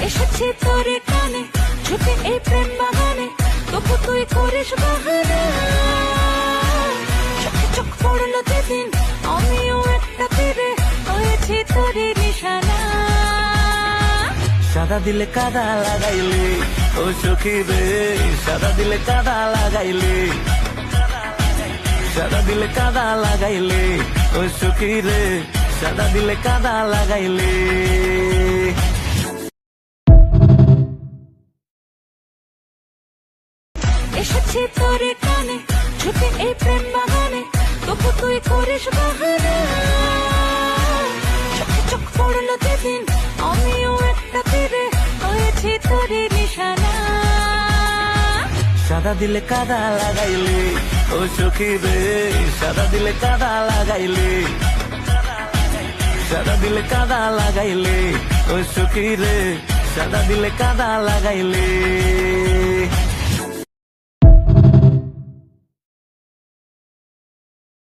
এসেছি তোরে কানে ঝুঁকে এই প্রেম বাগানে, তবু তুই করিস বাহানা। চোখে চোখ পড়লো যেদিন আমিও একটা তীরে হয়েছি তোরে নিশানা। সাদা দিলে কাদা লাগাইলে ও সখী রে, সাদা দিলে কাদা লাগাইলে, সাদা দিলে কাদা লাগাইলে ও সখী রে, সাদা দিলে কাদা লাগাইলে। এসেছি তোরে কানে ঝুঁকে এই প্রেম বাগানে, তবু তুই করিস বাহানা। চোখে চোখ পড়লো যেদিন আমিও একটা তীরে হয়েছি তোরে নিশানা। সাদা দিলে কাদা লাগাইলে ও সখী রে, সাদা দিলে কাদা লাগাইলে, সাদা দিলে কাদা লাগাইলে ও সখী রে, সাদা দিলে কাদা লাগাইলে।